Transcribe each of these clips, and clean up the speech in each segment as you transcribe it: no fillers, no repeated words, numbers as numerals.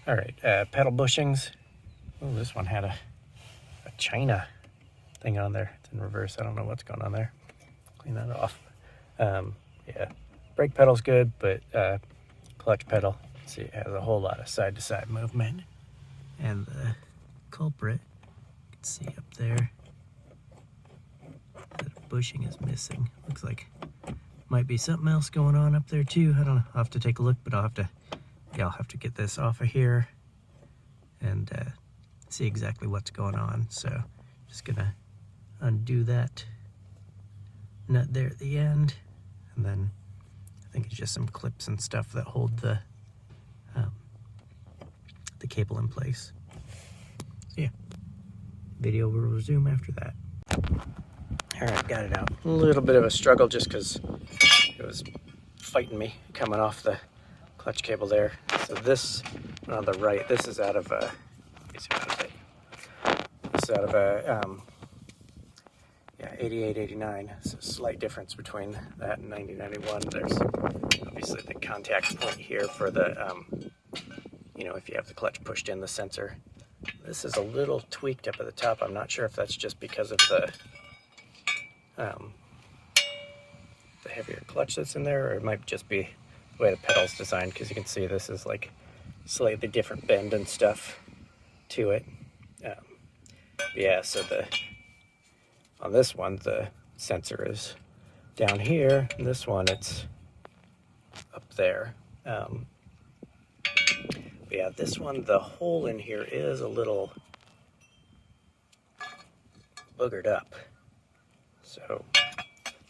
All right, pedal bushings. Oh, this one had a China thing on there. It's in reverse. I don't know what's going on there. Clean that off. Yeah, brake pedal's good, but clutch pedal, see, it has a whole lot of side-to-side movement. And the culprit, you can see up there, that bushing is missing. Looks like might be something else going on up there too. I don't know. I'll have to take a look, but I'll have to get this off of here and see exactly what's going on. So just gonna undo that nut there at the end, and then I think it's just some clips and stuff that hold the cable in place. So yeah, video will resume after that. All right, got it out. A little bit of a struggle just because it was fighting me coming off the clutch cable there. So this one on the right, this is out of a, this is out of a 88, 89. It's a slight difference between that and 90, 91. There's obviously the contact point here for the, you know, if you have the clutch pushed in the sensor. This is a little tweaked up at the top. I'm not sure if that's just because of the heavier clutch that's in there, or it might just be the way the pedal's designed, because you can see this is like slightly different bend and stuff to it. Yeah, so on this one, the sensor is down here, and this one, it's up there. Yeah, this one, the hole in here is a little boogered up. So,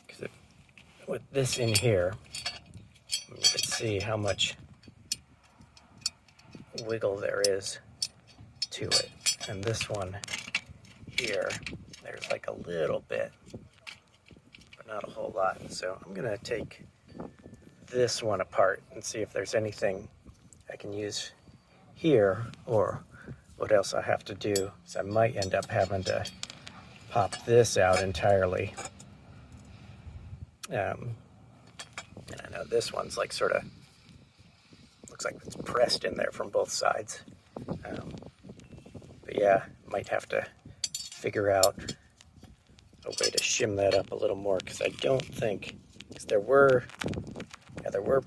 because with this in here, you can see how much wiggle there is to it. And this one here, there's like a little bit, but not a whole lot. So I'm gonna take this one apart and see if there's anything I can use here, or what else I have to do. So I might end up having to pop this out entirely. And I know this one's like sort of, looks like it's pressed in there from both sides. But yeah, might have to figure out a way to shim that up a little more, because I don't think, because there were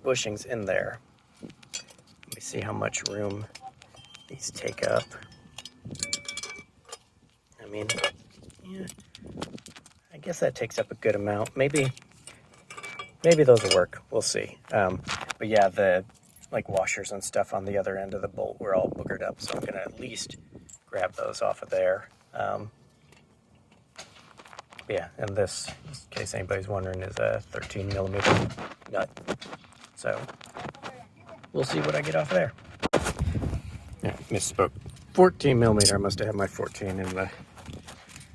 bushings in there. Let me see how much room these take up. I mean, yeah, I guess that takes up a good amount. Maybe those will work. We'll see. But yeah, the like washers and stuff on the other end of the bolt were all boogered up, so I'm gonna at least grab those off of there. Yeah, and this, in case anybody's wondering, is a 13 millimeter nut. So we'll see what I get off there. Yeah, misspoke. 14 millimeter. I must have had my 14 in the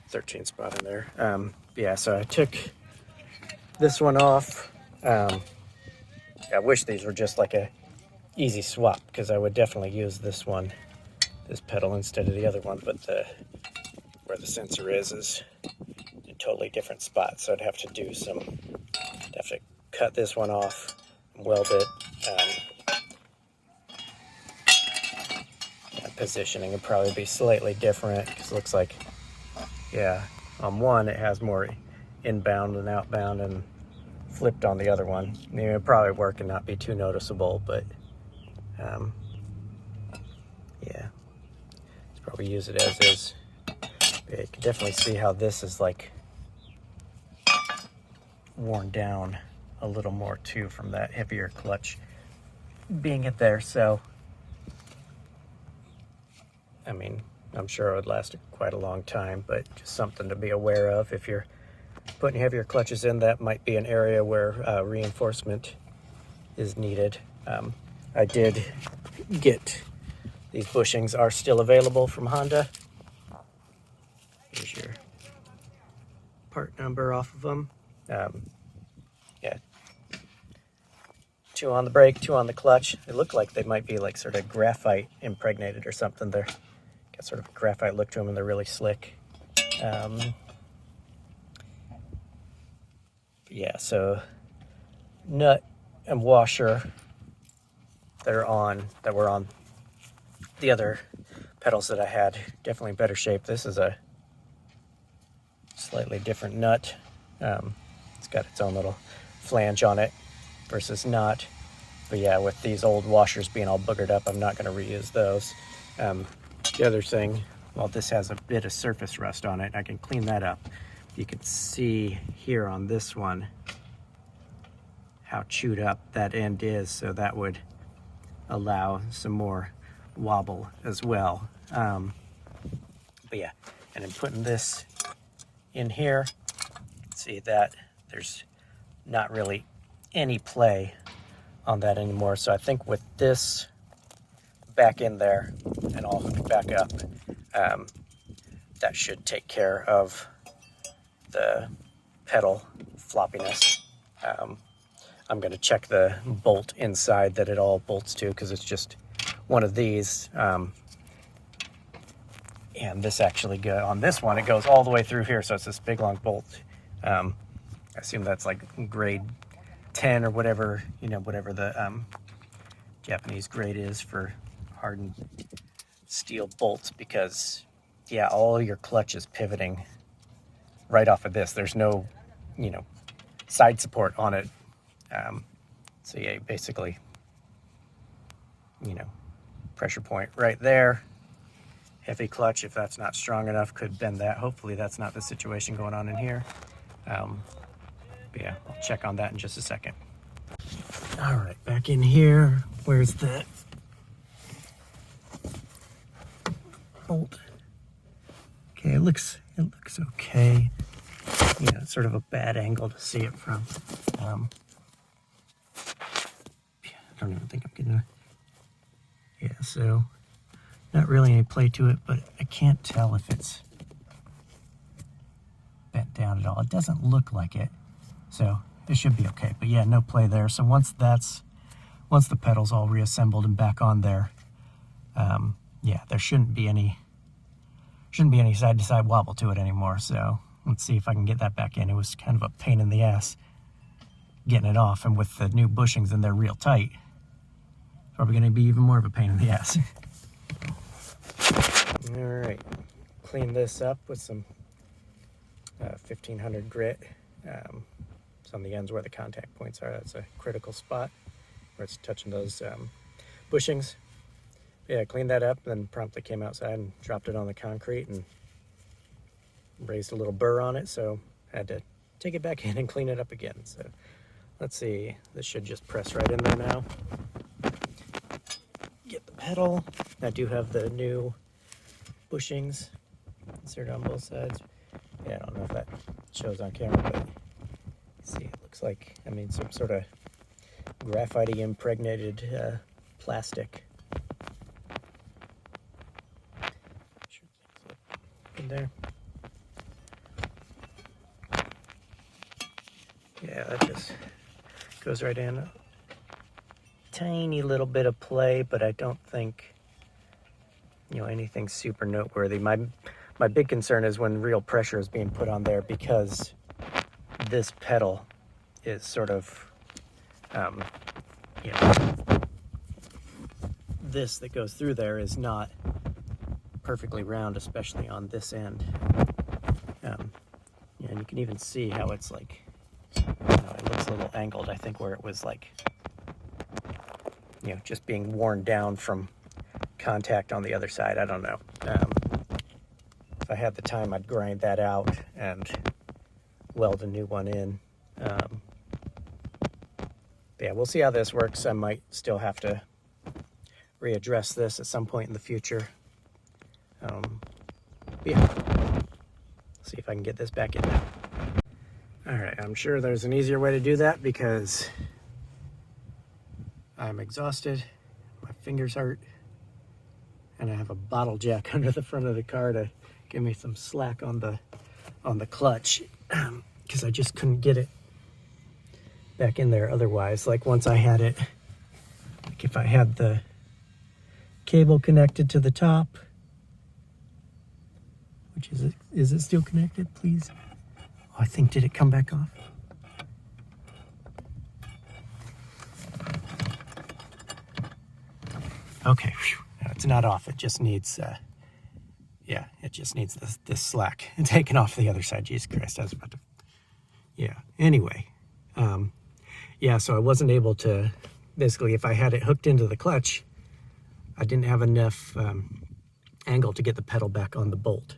13 spot in there. Yeah, so I took this one off. I wish these were just like a easy swap, because I would definitely use this one, this pedal, instead of the other one, but where the sensor is a totally different spot, so I'd have to do have to cut this one off and weld it. Positioning would probably be slightly different, because it looks like, yeah, on one it has more inbound and outbound, and flipped on the other one. I mean, it'd probably work and not be too noticeable, but yeah, let's probably use it as is. Yeah, you can definitely see how this is like worn down a little more too from that heavier clutch being it there. So I mean, I'm sure it would last quite a long time, but just something to be aware of. If you're putting heavier clutches in, that might be an area where reinforcement is needed. I did get, these bushings are still available from Honda. Here's your part number off of them. Yeah, 2 on the brake, 2 on the clutch. They look like they might be like sort of graphite impregnated or something. They're got sort of a graphite look to them, and they're really slick. Yeah, so nut and washer that were on the other pedals that I had, definitely better shape. This is a slightly different nut. It's got its own little flange on it versus not. But yeah, with these old washers being all boogered up, I'm not going to reuse those. The other thing, well, this has a bit of surface rust on it. I can clean that up. You can see here on this one how chewed up that end is, so that would allow some more wobble as well. But yeah, and then putting this in here, see that there's not really any play on that anymore. So I think with this back in there and all hooked back up, that should take care of the pedal floppiness. I'm going to check the bolt inside that it all bolts to, because it's just one of these. And this actually on this one, it goes all the way through here, so it's this big long bolt. I assume that's like grade 10 or whatever, you know, whatever the Japanese grade is for hardened steel bolts, because yeah, all your clutch is pivoting right off of this. There's no, you know, side support on it. So yeah, basically, you know, pressure point right there. Heavy clutch, if that's not strong enough, could bend that. Hopefully that's not the situation going on in here. But yeah, I'll check on that in just a second. All right, back in here. Where's the bolt? Okay, it looks okay. You know, it's sort of a bad angle to see it from. I don't even think I'm getting yeah, so not really any play to it, but I can't tell if it's bent down at all. It doesn't look like it, so it should be okay. But yeah, no play there. So once the pedal's all reassembled and back on there, yeah, there shouldn't be any side to side wobble to it anymore. So let's see if I can get that back in. It was kind of a pain in the ass getting it off, and with the new bushings in there real tight, probably going to be even more of a pain in the ass. All right, clean this up with some 1500 grit. It's on the ends where the contact points are. That's a critical spot where it's touching those bushings. Yeah, cleaned that up, then promptly came outside and dropped it on the concrete and raised a little burr on it, so I had to take it back in and clean it up again. So let's see, this should just press right in there now. Get the pedal. I do have the new bushings inserted on both sides. Yeah, I don't know if that shows on camera, but see, it looks like, I mean, some sort of graphite-y impregnated plastic. In there. Yeah, that just goes right in. Tiny little bit of play, but I don't think, you know, anything super noteworthy. My big concern is when real pressure is being put on there, because this pedal is sort of, you know, this that goes through there is not perfectly round, especially on this end. Yeah, and you can even see how it's like, you know, it looks a little angled, I think, where it was like, you know, just being worn down from contact on the other side. I don't know. If I had the time, I'd grind that out and weld a new one in. Yeah, we'll see how this works. I might still have to readdress this at some point in the future. Yeah, see if I can get this back in now. All right, I'm sure there's an easier way to do that because I'm exhausted, my fingers hurt, and I have a bottle jack under the front of the car to give me some slack on the clutch, because I just couldn't get it back in there otherwise. Like once I had it, like if I had the cable connected to the top, which is it still connected, please? Oh, I think, did it come back off? Okay, whew, it's not off. It just needs, yeah, it just needs this slack taken off the other side. Jesus Christ, I was about to, yeah. Anyway, yeah, so I wasn't able to, basically, if I had it hooked into the clutch, I didn't have enough angle to get the pedal back on the bolt.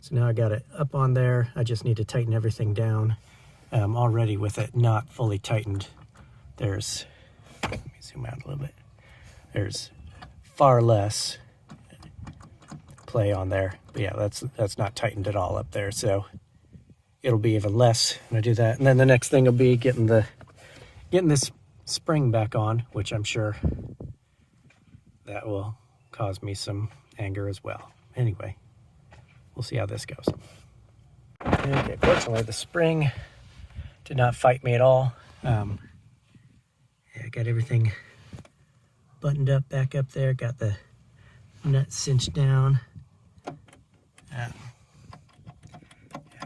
So now I got it up on there. I just need to tighten everything down. Already with it not fully tightened, there's, let me zoom out a little bit. There's far less play on there. But yeah, that's not tightened at all up there. So it'll be even less when I do that. And then the next thing will be getting this spring back on, which I'm sure that will cause me some anger as well. Anyway, we'll see how this goes. Okay, fortunately the spring did not fight me at all. Yeah, I got everything buttoned up back up there, got the nut cinched down. I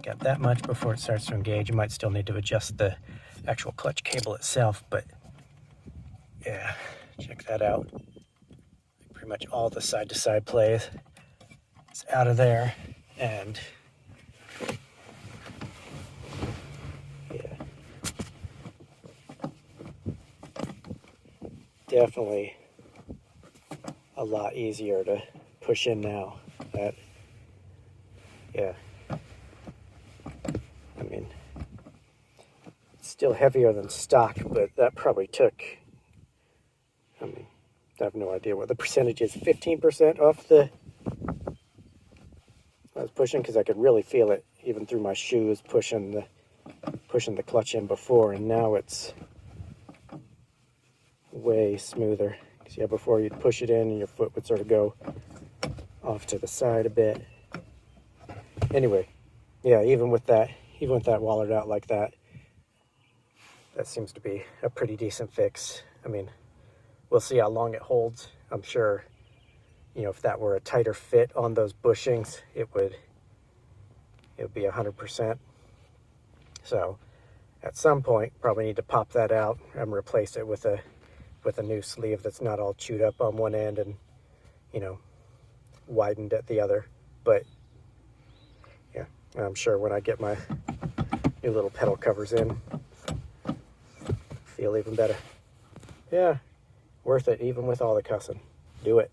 got that much before it starts to engage. You might still need to adjust the actual clutch cable itself, but yeah, check that out. Pretty much all the side-to-side play is out of there, and yeah, definitely a lot easier to push in now. That, yeah, I mean, it's still heavier than stock, but that probably took, I mean, I have no idea what the percentage is. 15% off the, I was pushing, because I could really feel it even through my shoes pushing the clutch in before, and now it's way smoother. Because yeah, before you'd push it in and your foot would sort of go off to the side a bit. Anyway, yeah, even with that wallered out like that, that seems to be a pretty decent fix. I mean, we'll see how long it holds. I'm sure, you know, if that were a tighter fit on those bushings, it would be 100%. So at some point, probably need to pop that out and replace it with a new sleeve that's not all chewed up on one end and, you know, widened at the other. But yeah, I'm sure when I get my new little pedal covers in, feel even better. Yeah, worth it even with all the cussing. Do it.